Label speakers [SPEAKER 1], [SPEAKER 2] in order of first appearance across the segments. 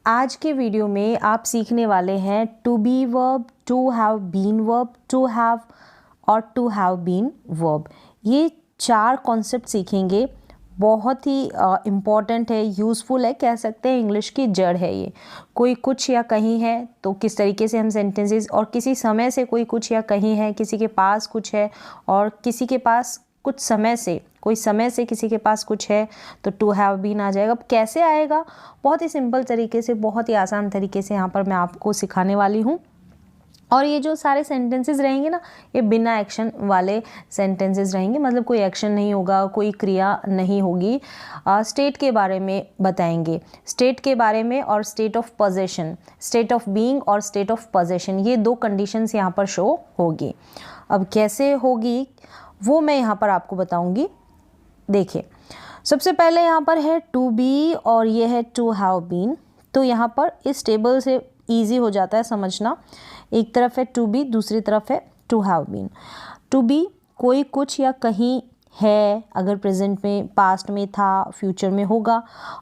[SPEAKER 1] आज के वीडियो में आप सीखने वाले हैं to be verb, to have been verb, to have और टू हैव बीन वर्ब। ये चार कॉन्सेप्ट सीखेंगे। बहुत ही इम्पॉर्टेंट है, यूज़फुल है, कह सकते हैं इंग्लिश की जड़ है ये। कोई कुछ या कहीं है तो किस तरीके से हम सेंटेंसेस, और किसी समय से कोई कुछ या कहीं है, किसी के पास कुछ है और किसी के पास कुछ समय से, कोई समय से किसी के पास कुछ है तो टू हैव बीन आ जाएगा। अब कैसे आएगा? बहुत ही सिंपल तरीके से, बहुत ही आसान तरीके से यहाँ पर मैं आपको सिखाने वाली हूँ। और ये जो सारे सेंटेंसेस रहेंगे ना, ये बिना एक्शन वाले सेंटेंसेस रहेंगे, मतलब कोई एक्शन नहीं होगा, कोई क्रिया नहीं होगी। स्टेट के बारे में बताएंगे, स्टेट के बारे में, और state of possession, state of being और स्टेट ऑफ पोजेशन, ये दो कंडीशंस यहाँ पर शो होगी। अब कैसे होगी वो मैं यहाँ पर आपको बताऊंगी। देखिए, सबसे पहले यहाँ पर है टू बी और ये है टू हैव बीन। तो यहाँ पर इस टेबल से इजी हो जाता है समझना। एक तरफ है टू बी, दूसरी तरफ है to have been. To be कोई कुछ या कहीं है, अगर प्रेजेंट में, पास्ट में था, फ्यूचर में होगा,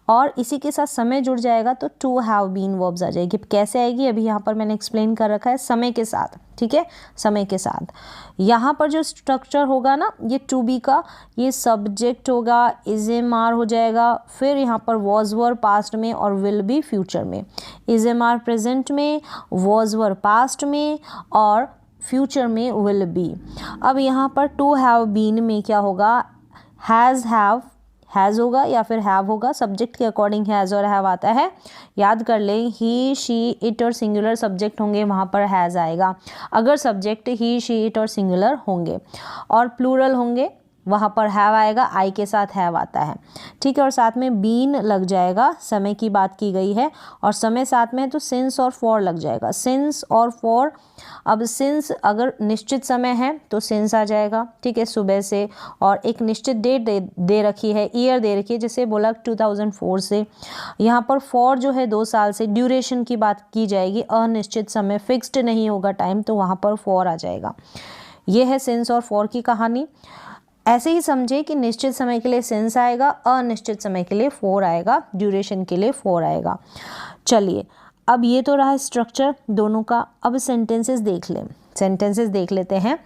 [SPEAKER 1] और इसी के साथ समय जुड़ जाएगा तो टू हैव बीन वर्ब्स आ जाएगी। कैसे आएगी अभी यहाँ पर मैंने एक्सप्लेन कर रखा है, समय के साथ। ठीक है, समय के साथ यहाँ पर जो स्ट्रक्चर होगा ना, ये टू बी का, ये सब्जेक्ट होगा, इज एम आर हो जाएगा, फिर यहाँ पर वॉज वर पास्ट में और विल बी फ्यूचर में, इज एम आर प्रेजेंट में, वॉज वर पास्ट में और फ्यूचर में विल बी। अब यहाँ पर टू हैव बीन में क्या होगा? हैज़ होगा या फिर हैव होगा, सब्जेक्ट के अकॉर्डिंग हैज़ और हैव आता है। याद कर लें, ही, शी, इट और सिंगुलर सब्जेक्ट होंगे, वहाँ पर हैज़ आएगा। अगर सब्जेक्ट ही, शी, इट और सिंगुलर होंगे और प्लूरल होंगे, वहाँ पर हैव आएगा, आई के साथ हैव आता है। ठीक है, और साथ में बीन लग जाएगा, समय की बात की गई है, और समय साथ में है तो सिंस और फॉर लग जाएगा, सिंस और फॉर। अब सिंस अगर निश्चित समय है तो सिंस आ जाएगा, ठीक है, सुबह से, और एक निश्चित डेट दे रखी है, ईयर दे रखी है, जैसे बोला 2004 से। यहाँ पर फॉर जो है 2 साल से, ड्यूरेशन की बात की जाएगी, अनिश्चित समय, फिक्स्ड नहीं होगा टाइम, तो वहाँ पर फॉर आ जाएगा। ये है सिंस और फॉर की कहानी। ऐसे ही समझे कि निश्चित समय के लिए सिंस आएगा, अनिश्चित समय के लिए फॉर आएगा, ड्यूरेशन के लिए फॉर आएगा। चलिए, अब ये तो रहा स्ट्रक्चर दोनों का। अब सेंटेंसेस देख लें, सेंटेंसेस देख लेते हैं।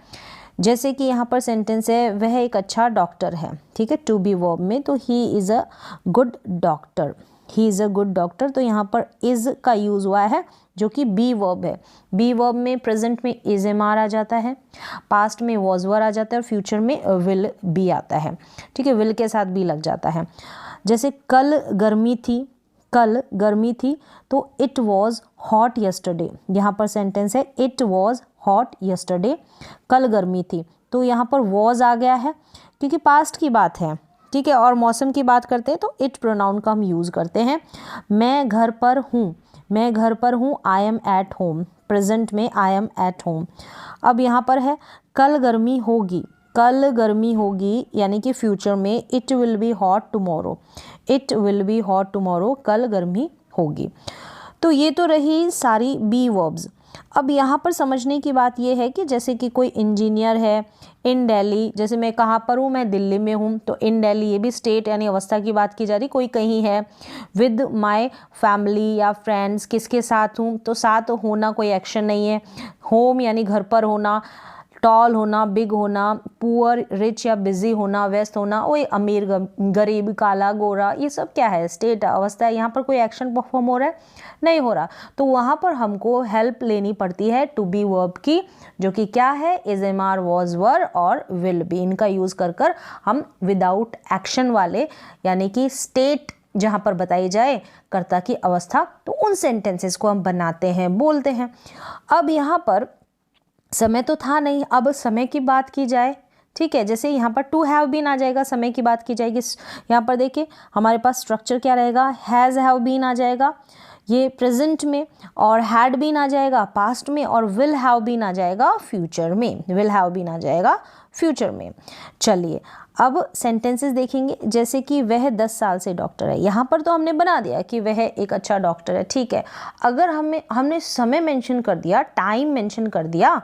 [SPEAKER 1] जैसे कि यहाँ पर सेंटेंस है, वह एक अच्छा डॉक्टर है। ठीक है, टू बी वर्ब में, तो he is a good doctor, he is a good doctor. तो यहाँ पर इज़ का यूज़ हुआ है, जो कि बी वर्ब है। बी वर्ब में प्रेजेंट में इज एम आर आ जाता है, पास्ट में वॉज वर आ जाता है, और फ्यूचर में विल बी आता है। ठीक है, विल के साथ बी लग जाता है। जैसे कल गर्मी थी, कल गर्मी थी, तो इट वॉज हॉट यस्टरडे। यहाँ पर सेंटेंस है इट वॉज हॉट यस्टरडे, कल गर्मी थी। तो यहाँ पर वॉज आ गया है क्योंकि पास्ट की बात है। ठीक है, और मौसम की बात करते हैं तो इट प्रोनाउन का हम यूज़ करते हैं। मैं घर पर हूँ, मैं घर पर हूँ, I am at home, present में आई एम एट होम। अब यहाँ पर है कल गर्मी होगी, कल गर्मी होगी यानी कि फ्यूचर में, it will be hot tomorrow, it will be hot tomorrow, कल गर्मी होगी। तो ये तो रही सारी बी वर्ब्स। अब यहाँ पर समझने की बात यह है कि जैसे कि कोई इंजीनियर है इन दिल्ली, जैसे मैं कहाँ पर हूँ, मैं दिल्ली में हूँ, तो इन दिल्ली, ये भी स्टेट यानी अवस्था की बात की जा रही। कोई कहीं है, विद माय फैमिली या फ्रेंड्स, किसके साथ हूँ, तो साथ होना कोई एक्शन नहीं है। होम यानी घर पर होना, टॉल होना, बिग होना, पुअर, रिच या बिजी होना, व्यस्त होना, वही अमीर, गरीब, काला, गोरा, ये सब क्या है? स्टेट, अवस्था है। यहाँ पर कोई एक्शन परफॉर्म हो रहा है? नहीं हो रहा। तो वहाँ पर हमको हेल्प लेनी पड़ती है टू बी वर्ब की, जो कि क्या है? Is am are, was were और विल बी। इनका यूज़ कर हम विदाउट एक्शन वाले, यानी कि स्टेट जहाँ पर बताई जाए, कर्ता की अवस्था, तो उन सेंटेंसेस को हम बनाते हैं, बोलते हैं। अब यहाँ पर समय तो था नहीं, अब समय की बात की जाए। ठीक है, जैसे यहाँ पर टू हैव बीन आ जाएगा, समय की बात की जाएगी। यहाँ पर देखिए हमारे पास स्ट्रक्चर क्या रहेगा, हैज़ हैव बीन आ जाएगा ये प्रेजेंट में, और हैड बीन आ जाएगा पास्ट में, और विल हैव बीन आ जाएगा फ्यूचर में, विल हैव बीन आ जाएगा फ्यूचर में। चलिए, अब सेंटेंसेस देखेंगे। जैसे कि वह 10 साल से डॉक्टर है, यहाँ पर तो हमने बना दिया कि वह एक अच्छा डॉक्टर है। ठीक है, अगर हमने समय मेंशन कर दिया, टाइम मेंशन कर दिया,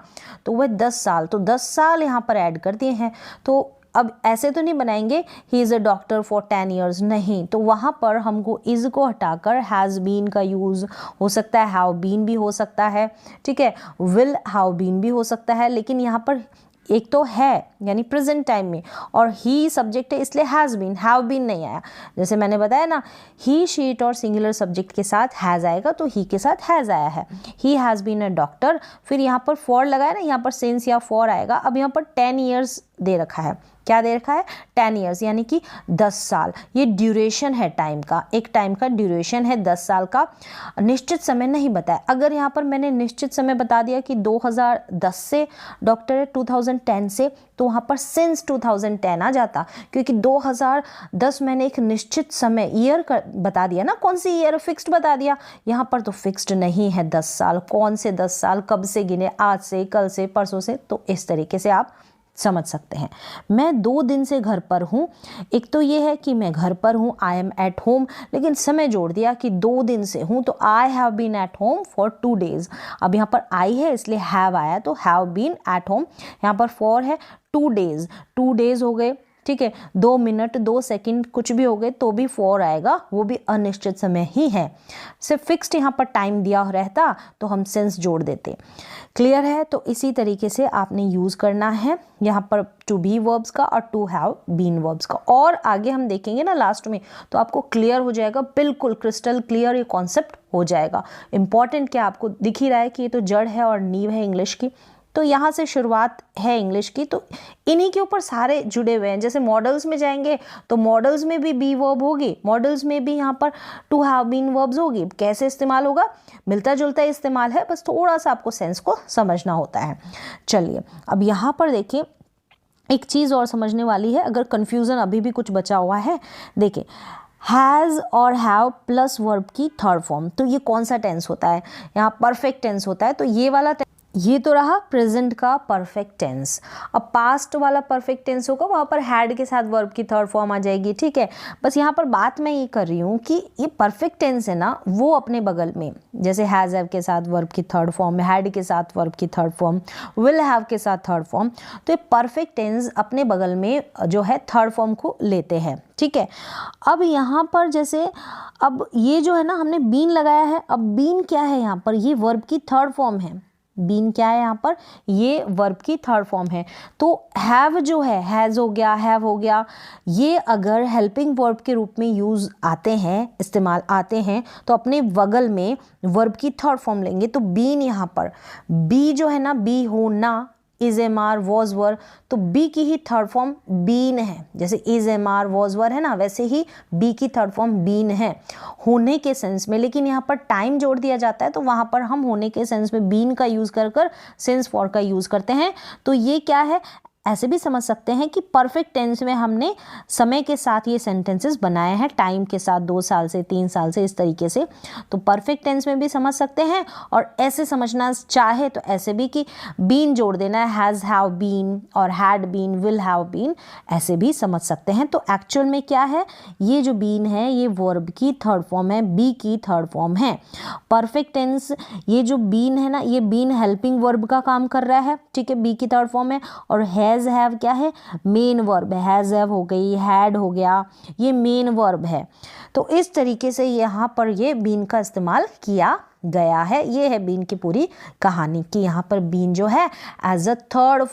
[SPEAKER 1] तो वह 10 साल, तो 10 साल यहाँ पर ऐड कर दिए हैं। तो अब ऐसे तो नहीं बनाएंगे he is a doctor for 10 years, नहीं, तो वहाँ पर हमको इज़ को हटाकर हैज़ बीन का यूज़ हो सकता है, हैव बीन भी हो सकता है, ठीक है, विल हैव बीन भी हो सकता है, लेकिन यहाँ पर एक तो है यानी प्रेजेंट टाइम में, और ही सब्जेक्ट है इसलिए हैज़ बीन, हैव बीन नहीं आया। जैसे मैंने बताया ना, ही शी इट और सिंगुलर सब्जेक्ट के साथ हैज़ आएगा, तो ही के साथ हैज़ आया है, he has been a doctor. फिर यहाँ पर फॉर लगाया ना, यहाँ पर सिंस या फॉर आएगा। अब यहाँ पर 10 ईयर्स दे रखा है, क्या दे रखा है, 10 ईयर्स यानी कि 10 साल। ये ड्यूरेशन है टाइम का, एक टाइम का ड्यूरेशन है 10 साल का, निश्चित समय नहीं बताया। अगर यहाँ पर मैंने निश्चित समय बता दिया कि 2010 से डॉक्टर है 2010 से, तो वहाँ पर सिंस 2010 आ जाता, क्योंकि 2010 मैंने एक निश्चित समय ईयर बता दिया ना, कौन सी ईयर फिक्स्ड बता दिया। यहाँ पर तो फिक्स्ड नहीं है 10 साल, कौन से 10 साल, कब से गिने, आज से, कल से, परसों से। तो इस तरीके से आप समझ सकते हैं। मैं 2 दिन से घर पर हूँ, एक तो ये है कि मैं घर पर हूँ, आई एम एट होम, लेकिन समय जोड़ दिया कि 2 दिन से हूँ, तो I have been at home for 2 days. अब यहाँ पर आई है इसलिए हैव आया, तो हैव बीन एट होम। यहाँ पर फॉर है 2 डेज, 2 डेज हो गए, ठीक है, 2 मिनट 2 सेकंड कुछ भी हो गए तो भी फॉर आएगा, वो भी अनिश्चित समय ही है। सिर्फ फिक्स्ड यहाँ पर टाइम दिया रहता तो हम सेंस जोड़ देते। क्लियर है? तो इसी तरीके से आपने यूज़ करना है यहाँ पर टू बी वर्ब्स का और टू हैव बीन वर्ब्स का। और आगे हम देखेंगे ना लास्ट में, तो आपको क्लियर हो जाएगा, बिल्कुल क्रिस्टल क्लियर ये कॉन्सेप्ट हो जाएगा। इंपॉर्टेंट क्या आपको दिख ही रहा है कि ये तो जड़ है और नींव है इंग्लिश की, तो यहाँ से शुरुआत है इंग्लिश की, तो इन्हीं के ऊपर सारे जुड़े हुए हैं। जैसे मॉडल्स में जाएंगे तो मॉडल्स में भी बी वर्ब होगी, मॉडल्स में भी यहाँ पर टू हैव बीन वर्ब्स होगी। कैसे इस्तेमाल होगा, मिलता जुलता इस्तेमाल है, बस थोड़ा सा आपको सेंस को समझना होता है। चलिए अब यहाँ पर देखिए, एक चीज़ और समझने वाली है, अगर कन्फ्यूज़न अभी भी कुछ बचा हुआ है। देखिए हैज़ और हैव प्लस वर्ब की थर्ड फॉर्म, तो ये कौन सा टेंस होता है, यहाँ परफेक्ट टेंस होता है। तो ये वाला ये तो रहा प्रेजेंट का परफेक्ट टेंस। अब पास्ट वाला परफेक्ट टेंस होगा, वहाँ पर हैड के साथ वर्ब की थर्ड फॉर्म आ जाएगी, ठीक है। बस यहाँ पर बात मैं ये कर रही हूँ कि ये परफेक्ट टेंस है ना, वो अपने बगल में जैसे हैज़ हैव के साथ वर्ब की थर्ड फॉर्म, हैड के साथ वर्ब की थर्ड फॉर्म, विल हैव के साथ थर्ड फॉर्म, तो ये परफेक्ट टेंस अपने बगल में जो है थर्ड फॉर्म को लेते हैं, ठीक है। अब यहाँ पर जैसे अब ये जो है ना, हमने बीन लगाया है। अब बीन क्या है यहाँ पर, ये वर्ब की थर्ड फॉर्म है। बीन क्या है यहाँ पर, ये वर्ब की थर्ड फॉर्म है। तो हैव जो है, हैज़ हो गया, हैव हो गया, ये अगर हेल्पिंग वर्ब के रूप में यूज़ आते हैं, इस्तेमाल आते हैं, तो अपने बगल में वर्ब की थर्ड फॉर्म लेंगे। तो बीन यहाँ पर, बी जो है ना, बी होना, is am are was were, तो बी की ही थर्ड फॉर्म बीन है। जैसे is am are was were है ना, वैसे ही बी की थर्ड फॉर्म बीन है होने के सेंस में। लेकिन यहाँ पर टाइम जोड़ दिया जाता है, तो वहाँ पर हम होने के सेंस में बीन का यूज़ कर कर सेंस फॉर का यूज़ करते हैं। तो ये क्या है, ऐसे भी समझ सकते हैं कि परफेक्ट टेंस में हमने समय के साथ ये सेंटेंसेस बनाए हैं, टाइम के साथ 2 साल से 3 साल से, इस तरीके से। तो परफेक्ट टेंस में भी समझ सकते हैं, और ऐसे समझना चाहे तो ऐसे भी कि बीन जोड़ देना है, हैज़ हैव बीन और had been, will have been, ऐसे भी समझ सकते हैं। तो एक्चुअल में क्या है, ये जो बीन है ये वर्ब की थर्ड फॉर्म है, बी की थर्ड फॉर्म है। परफेक्ट टेंस, ये जो बीन है ना, ये बीन हेल्पिंग वर्ब का काम कर रहा है, ठीक है, बी की थर्ड फॉर्म है। और हैज़ हैव क्या है, मेन वर्ब है। हैज़ हैव हो गई, हैड हो गया, ये मेन वर्ब है। तो इस तरीके से यहाँ पर ये बीन का इस्तेमाल किया गया है। ये है बीन की पूरी कहानी कि यहाँ पर बीन जो है एज अ थर्ड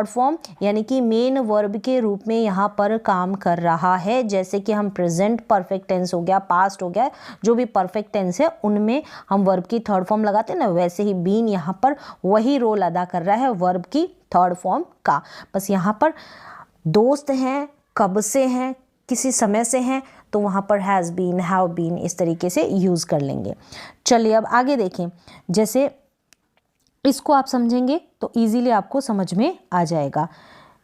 [SPEAKER 1] फॉर्म यानी कि मेन वर्ब के रूप में यहाँ पर काम कर रहा है। जैसे कि हम प्रेजेंट परफेक्ट टेंस हो गया, पास्ट हो गया, जो भी परफेक्ट टेंस है उनमें हम वर्ब की थर्ड फॉर्म लगाते हैं ना, वैसे ही बीन यहाँ पर वही रोल अदा कर रहा है वर्ब की थर्ड फॉर्म का। बस यहाँ पर दोस्त हैं, कब से हैं, किसी समय से हैं, तो वहाँ पर हैज़ बीन, हैव बीन, इस तरीके से यूज़ कर लेंगे। चलिए अब आगे देखें, जैसे इसको आप समझेंगे तो इजीली आपको समझ में आ जाएगा।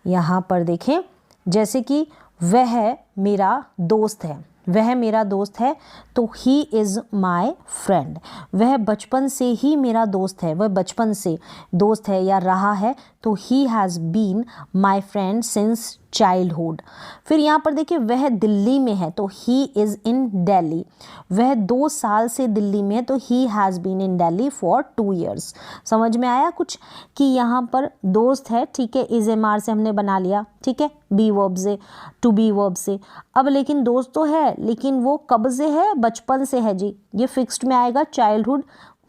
[SPEAKER 1] यहाँ पर देखें, जैसे कि वह मेरा दोस्त है, वह मेरा दोस्त है, तो ही इज़ माई फ्रेंड। वह बचपन से ही मेरा दोस्त है, वह बचपन से दोस्त है या रहा है, तो he has been my friend since childhood. फिर यहाँ पर देखिए वह दिल्ली में है तो ही इज़ इन दिल्ली। वह 2 साल से दिल्ली में है तो he has been in Delhi for 2 years। समझ में आया कुछ कि यहाँ पर दोस्त है, ठीक है, इज एम आर से हमने बना लिया, ठीक है, बी वर्ब से, टू बी वर्ब से। अब लेकिन दोस्त तो है, लेकिन वो कब से है, बचपन से है जी, ये फिक्स्ड में आएगा चाइल्डहुड,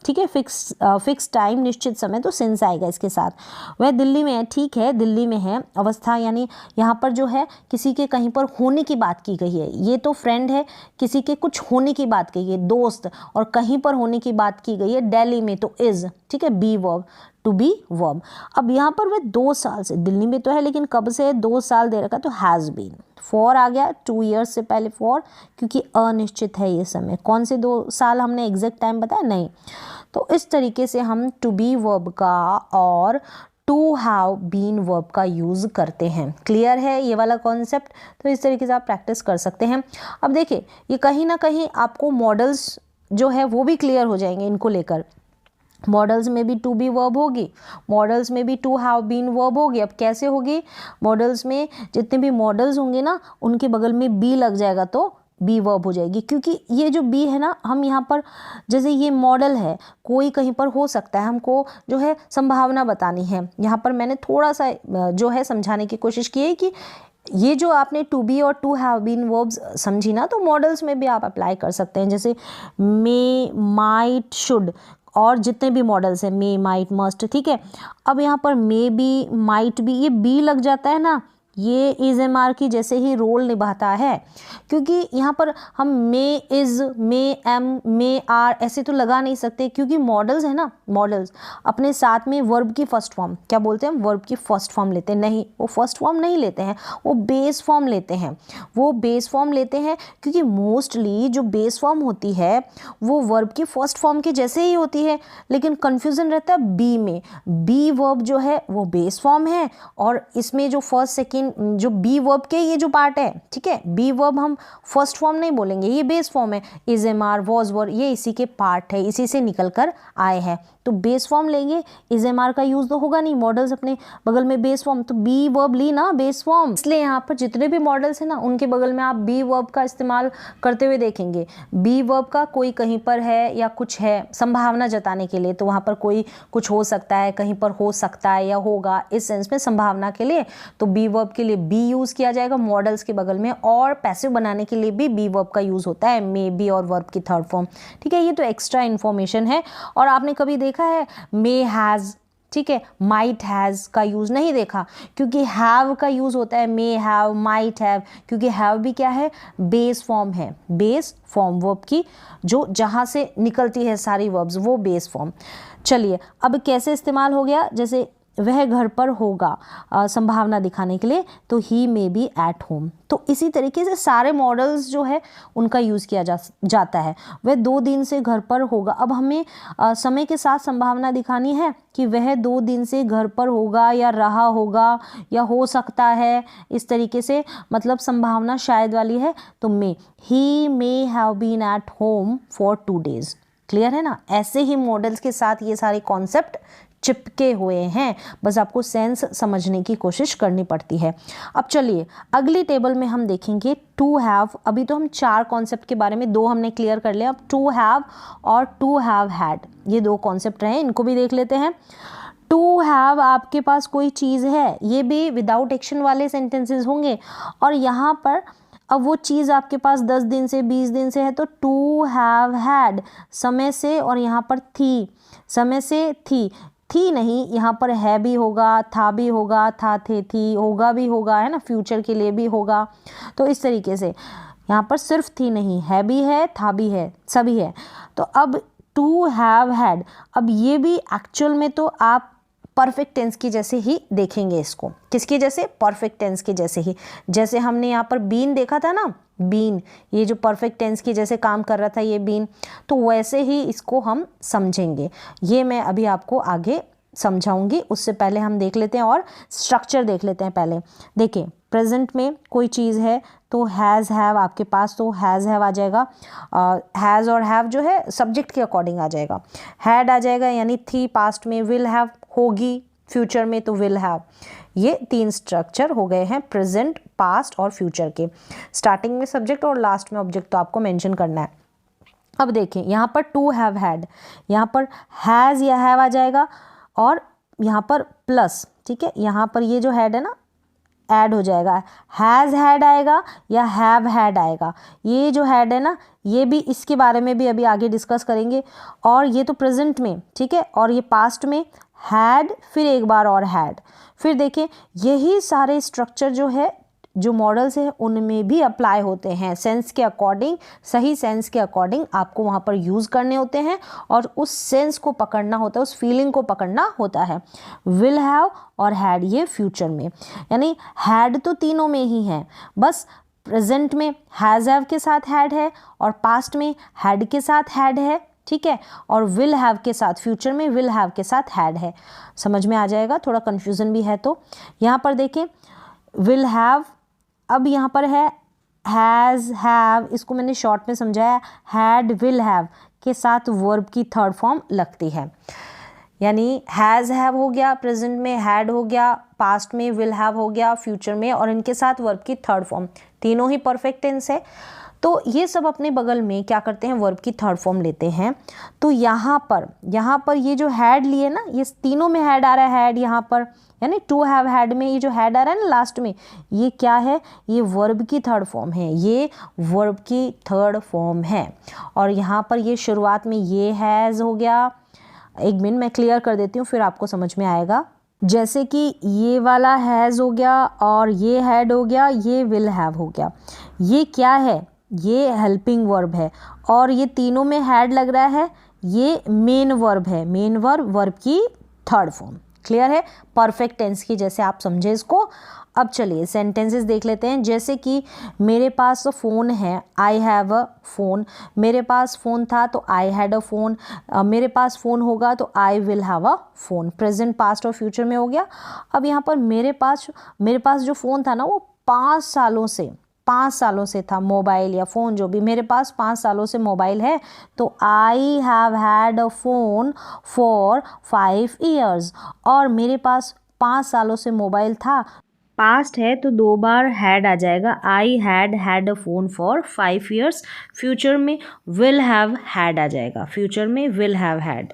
[SPEAKER 1] ठीक है, फिक्स टाइम निश्चित समय, तो सिंस आएगा इसके साथ। वह दिल्ली में है, ठीक है, दिल्ली में है। अवस्था यानी यहाँ पर जो है किसी के कहीं पर होने की बात की गई है, ये तो फ्रेंड है, किसी के कुछ होने की बात की गई है दोस्त, और कहीं पर होने की बात की गई है दिल्ली में तो इज, ठीक है, be verb, to be verb. अब यहाँ पर वह 2 साल से, दिल्ली में तो है लेकिन कब से, 2 साल दे रखा तो हैज़ बीन। फॉर आ गया 2 years से पहले फॉर, क्योंकि अनिश्चित है ये समय। कौन से 2 साल हमने एग्जैक्ट टाइम बताया नहीं। तो इस तरीके से हम टू बी वर्ब का और टू हैव बीन वर्ब का यूज़ करते हैं। क्लियर है ये वाला कॉन्सेप्ट? तो इस तरीके से आप प्रैक्टिस कर सकते हैं। अब देखिए ये कहीं ना कहीं आपको मॉडल्स जो है वो भी क्लियर हो जाएंगे इनको लेकर। मॉडल्स में भी टू बी वर्ब होगी, मॉडल्स में भी टू हैव बीन वर्ब होगी। अब कैसे होगी? मॉडल्स में जितने भी मॉडल्स होंगे ना उनके बगल में बी लग जाएगा तो बी वर्ब हो जाएगी, क्योंकि ये जो बी है ना, हम यहाँ पर जैसे ये मॉडल है, कोई कहीं पर हो सकता है, हमको जो है संभावना बतानी है। यहाँ पर मैंने थोड़ा सा जो है समझाने की कोशिश की है कि ये जो आपने टू बी और टू हैव बीन वर्ब्स समझी ना, तो मॉडल्स में भी आप अप्लाई कर सकते हैं। जैसे मे, माइट, शुड और जितने भी मॉडल्स हैं, मे, माइट, मस्ट, ठीक है। अब यहाँ पर मे बी, माइट बी, ये बी लग जाता है ना, ये इज एम आर की जैसे ही रोल निभाता है, क्योंकि यहाँ पर हम may is, may am, may are ऐसे तो लगा नहीं सकते, क्योंकि मॉडल्स है ना, मॉडल्स अपने साथ में वर्ब की फर्स्ट फॉर्म, क्या बोलते हैं, वर्ब की फर्स्ट फॉर्म लेते हैं। नहीं, वो फर्स्ट फॉर्म नहीं लेते हैं, वो बेस फॉर्म लेते हैं। वो बेस फॉर्म लेते हैं क्योंकि मोस्टली जो बेस फॉर्म होती है वो वर्ब की फर्स्ट फॉर्म के जैसे ही होती है, लेकिन कन्फ्यूज़न रहता है बी में। बी वर्ब जो है वो बेस फॉर्म है, और इसमें जो फर्स्ट सेकेंड जो बी वर्ब के ये जो पार्ट है, ठीक है, बी वर्ब हम फर्स्ट फॉर्म नहीं बोलेंगे, ये बेस फॉर्म है। Is am are, was were, ये इसी के पार्ट है, इसी से निकल कर आए हैं, तो बेस फॉर्म लेंगे। इज एम आर का यूज तो होगा नहीं, मॉडल्स अपने बगल में बेस फॉर्म, तो बी वर्ब ली ना बेस फॉर्म, इसलिए यहाँ पर जितने भी मॉडल्स हैं ना उनके बगल में आप बी वर्ब का इस्तेमाल करते हुए देखेंगे। बी वर्ब का कोई कहीं पर है या कुछ है संभावना जताने के लिए, तो वहाँ पर कोई कुछ हो सकता है, कहीं पर हो सकता है या होगा, इस सेंस में संभावना के लिए तो बी वर्ब के लिए बी यूज किया जाएगा मॉडल्स के बगल में, और पैसिव बनाने के लिए भी बी वर्ब का यूज होता है, मे बी और वर्ब की थर्ड फॉर्म, ठीक है। ये तो एक्स्ट्रा इन्फॉर्मेशन है। और आपने कभी देखा है मे हैज, ठीक है, माइट हैज का यूज नहीं देखा, क्योंकि हैव का यूज होता है मे हैव, माइट हैव, क्योंकि हैव भी क्या है, बेस फॉर्म है, बेस फॉर्म वर्ब की, जो जहां से निकलती है सारी वर्ब्स, वो बेस फॉर्म। चलिए अब कैसे इस्तेमाल हो गया, जैसे वह घर पर होगा संभावना दिखाने के लिए, तो ही मे बी एट होम। तो इसी तरीके से सारे मॉडल्स जो है उनका यूज़ किया जाता है। वह 2 दिन से घर पर होगा, अब हमें समय के साथ संभावना दिखानी है कि वह 2 दिन से घर पर होगा या रहा होगा या हो सकता है, इस तरीके से मतलब संभावना शायद वाली है, तो may, he may have been at home for 2 days। Clear है ना? ऐसे ही मॉडल्स के साथ ये सारे कॉन्सेप्ट चिपके हुए हैं, बस आपको सेंस समझने की कोशिश करनी पड़ती है। अब चलिए अगली टेबल में हम देखेंगे टू हैव। अभी तो हम 4 कॉन्सेप्ट के बारे में 2 हमने क्लियर कर लिया, अब टू हैव और टू हैव हैड, ये 2 कॉन्सेप्ट रहे, इनको भी देख लेते हैं। टू हैव, आपके पास कोई चीज़ है, ये भी विदाउट एक्शन वाले सेंटेंसेस होंगे, और यहाँ पर अब वो चीज़ आपके पास 10 दिन से 20 दिन से है, तो टू हैव हैड समय से, और यहाँ पर थी, समय से थी नहीं, यहाँ पर है भी होगा, था भी होगा, था, थे, थी, होगा भी होगा, है ना, फ्यूचर के लिए भी होगा। तो इस तरीके से यहाँ पर सिर्फ थी नहीं, है भी है, था भी है, सभी है। तो अब टू हैव हैड, अब ये भी एक्चुअल में तो आप परफेक्ट टेंस की जैसे ही देखेंगे इसको। किसके जैसे? परफेक्ट टेंस के जैसे ही। जैसे हमने यहाँ पर बीन देखा था ना, बीन, ये जो परफेक्ट टेंस की जैसे काम कर रहा था ये बीन, तो वैसे ही इसको हम समझेंगे। ये मैं अभी आपको आगे समझाऊंगी, उससे पहले हम देख लेते हैं और स्ट्रक्चर देख लेते हैं। पहले देखिए, प्रेजेंट में कोई चीज़ है तो हैज़ हैव आपके पास, तो हैज़ हैव आ जाएगा। हैज़ और हैव जो है सब्जेक्ट के अकॉर्डिंग आ जाएगा। हैड आ जाएगा यानी थी, पास्ट में विल हैव होगी फ्यूचर में तो विल हैव। ये 3 स्ट्रक्चर हो गए हैं प्रेजेंट, पास्ट और फ्यूचर के। स्टार्टिंग में सब्जेक्ट और लास्ट में ऑब्जेक्ट तो आपको मेंशन करना है। अब देखें यहाँ पर टू हैव हैड, यहाँ पर हैज़ या हैव आ जाएगा और यहाँ पर प्लस, ठीक है, यहाँ पर ये जो हैड है ना ऐड हो जाएगा, हैज़ हैड आएगा या हैव हैड आएगा। ये जो हैड है ना, ये भी इसके बारे में भी अभी आगे डिस्कस करेंगे। और ये तो प्रेजेंट में, ठीक है, और ये पास्ट में हैड, फिर एक बार और हैड। फिर देखें यही सारे स्ट्रक्चर जो है, जो मॉडल्स हैं, उनमें भी अप्लाई होते हैं। सेंस के अकॉर्डिंग, सही सेंस के अकॉर्डिंग आपको वहाँ पर यूज़ करने होते हैं और उस सेंस को पकड़ना होता है, उस फीलिंग को पकड़ना होता है। विल हैव और हैड ये फ्यूचर में, यानी हैड तो तीनों में ही है, बस प्रेजेंट में हैज़ हैव के साथ हैड है और पास्ट में हैड के साथ हैड है, ठीक है, और विल हैव के साथ, फ्यूचर में विल हैव के साथ हैड है। समझ में आ जाएगा, थोड़ा कन्फ्यूज़न भी है तो। यहाँ पर देखें विल हैव, अब यहाँ पर है हैज़ हैव, इसको मैंने शॉर्ट में समझाया, हैड विल हैव के साथ वर्ब की थर्ड फॉर्म लगती है, यानी हैज़ हैव हो गया, प्रेजेंट में हैड हो गया, पास्ट में विल हैव हो गया, फ्यूचर में, और इनके साथ वर्ब की थर्ड फॉर्म, तीनों ही परफेक्ट टेंस है। तो ये सब अपने बगल में क्या करते हैं, वर्ब की थर्ड फॉर्म लेते हैं। तो यहाँ पर ये जो हैड लिए ना, ये तीनों में हैड आ रहा है, हैड यहाँ पर, यानी टू हैव हैड में ये जो हैड आ रहा है ना लास्ट में, ये क्या है, ये वर्ब की थर्ड फॉर्म है, ये वर्ब की थर्ड फॉर्म है। और यहाँ पर ये शुरुआत में ये हैज़ हो गया, एक मिनट मैं क्लियर कर देती हूँ फिर आपको समझ में आएगा। जैसे कि ये वाला हैज़ हो गया और ये हैड हो गया, ये विल हैव हो गया, ये क्या है, ये हेल्पिंग वर्ब है, और ये तीनों में हैड लग रहा है, ये मेन वर्ब है, मेन वर्ब की थर्ड फॉर्म। क्लियर है, परफेक्ट टेंस की जैसे आप समझे इसको। अब चलिए सेंटेंसेस देख लेते हैं। जैसे कि मेरे पास फ़ोन है, आई हैव अ फ़ोन, मेरे पास फ़ोन था तो आई हैड अ फ़ोन, मेरे पास फ़ोन होगा तो I will have a phone. Present, past और फ्यूचर में हो गया। अब यहाँ पर मेरे पास जो फ़ोन था ना, वो 5 सालों से था, मोबाइल या फ़ोन जो भी, मेरे पास 5 सालों से मोबाइल है, तो I have had a phone for 5 years. और मेरे पास 5 सालों से मोबाइल था, पास्ट है तो 2 बार हैड आ जाएगा, I had a phone for 5 years. Future में विल हैव हैड आ जाएगा, फ्यूचर में विल हैव हैड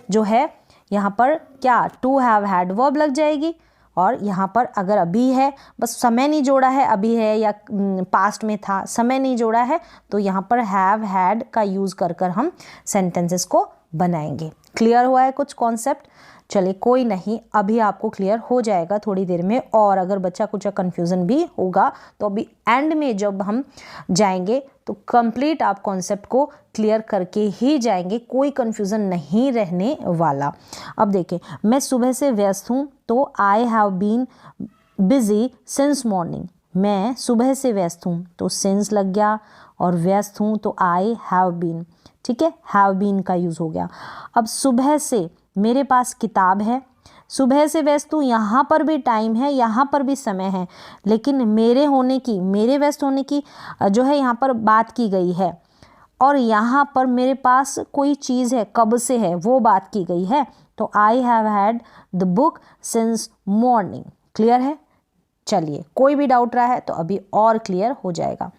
[SPEAKER 1] जो है यहाँ पर क्या, टू हैव हैड वर्ब लग जाएगी। और यहाँ पर अगर अभी है, बस समय नहीं जोड़ा है, अभी है या पास्ट में था, समय नहीं जोड़ा है, तो यहाँ पर हैव हैड का यूज़ कर हम सेंटेंसेस को बनाएंगे। क्लियर हुआ है कुछ कॉन्सेप्ट? चलिए कोई नहीं, अभी आपको क्लियर हो जाएगा थोड़ी देर में। और अगर बच्चा कुछ कन्फ्यूज़न भी होगा तो अभी एंड में जब हम जाएंगे तो कंप्लीट आप कॉन्सेप्ट को क्लियर करके ही जाएंगे, कोई कन्फ्यूज़न नहीं रहने वाला। अब देखें, मैं सुबह से व्यस्त हूँ, तो I have been busy since morning. मैं सुबह से व्यस्त हूँ तो सिंस लग गया, और व्यस्त हूँ तो आई हैव बीन, ठीक है, हैव बीन का यूज़ हो गया। अब सुबह से मेरे पास किताब है, सुबह से व्यस्त हूँ, यहाँ पर भी टाइम है, यहाँ पर भी समय है, लेकिन मेरे व्यस्त होने की जो है यहाँ पर बात की गई है, और यहाँ पर मेरे पास कोई चीज़ है, कब से है, वो बात की गई है, तो I have had the book since morning. Clear है? चलिए, कोई भी डाउट रहा है तो अभी और क्लियर हो जाएगा।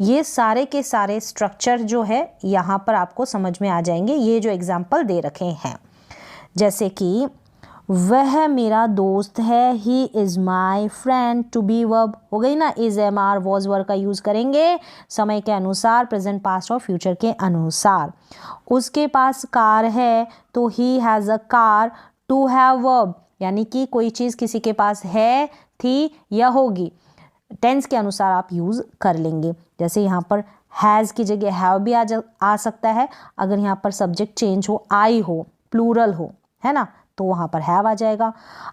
[SPEAKER 1] ये सारे के सारे स्ट्रक्चर जो है यहाँ पर आपको समझ में आ जाएंगे, ये जो एग्जाम्पल दे रखे हैं। जैसे कि वह मेरा दोस्त है, he is my friend, to be verb हो गई ना, is, am, are, was verb का यूज़ करेंगे समय के अनुसार, प्रेजेंट, पास्ट और फ्यूचर के अनुसार। उसके पास कार है तो he has a car, to have verb, यानी कि कोई चीज़ किसी के पास है, थी या होगी, टेंस के अनुसार आप यूज़ कर लेंगे। जैसे यहाँ पर हैज़ की जगह हैव भी आ सकता है, अगर यहाँ पर सब्जेक्ट चेंज हो, आई हो, प्लूरल हो, है ना, तो वहाँ पर हैव आ जाएगा।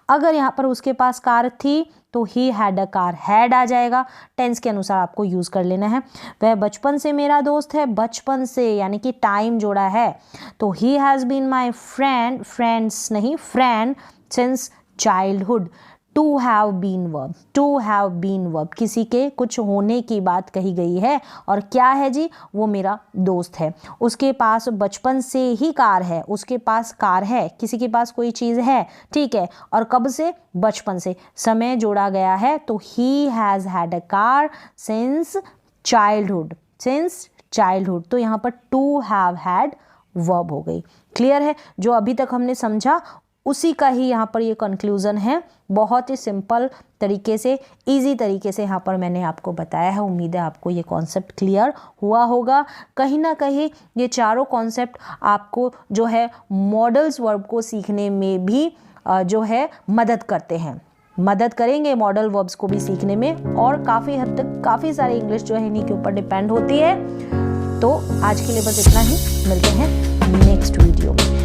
[SPEAKER 1] अगर यहाँ पर उसके पास कार थी तो he had a car, had आ जाएगा, टेंस के अनुसार आपको यूज़ कर लेना है। वह बचपन से मेरा दोस्त है, बचपन से यानी कि टाइम जोड़ा है, तो he has been my friend, friends नहीं friend, since childhood, to have been verb, to have been verb, किसी के कुछ होने की बात कही गई है। और क्या है जी, वो मेरा दोस्त है, उसके पास बचपन से ही कार है, उसके पास कार है, किसी के पास कोई चीज़ है, ठीक है, और कब से, बचपन से, समय जोड़ा गया है तो he has had a car since childhood, since childhood, तो यहाँ पर टू हैव हैड वर्ब हो गई। क्लियर है, जो अभी तक हमने समझा उसी का ही यहाँ पर ये कंक्लूजन है। बहुत ही सिंपल तरीके से, इजी तरीके से यहाँ पर मैंने आपको बताया है। उम्मीद है आपको ये कॉन्सेप्ट क्लियर हुआ होगा। कहीं ना कहीं ये चारों कॉन्सेप्ट आपको जो है मॉडल्स वर्ब को सीखने में भी जो है मदद करते हैं, मदद करेंगे मॉडल वर्ब्स को भी सीखने में, और काफ़ी हद तक काफ़ी सारी इंग्लिश जो है इन्हीं के ऊपर डिपेंड होती है। तो आज के लिए बस इतना ही, मिलते हैं नेक्स्ट वीडियो में।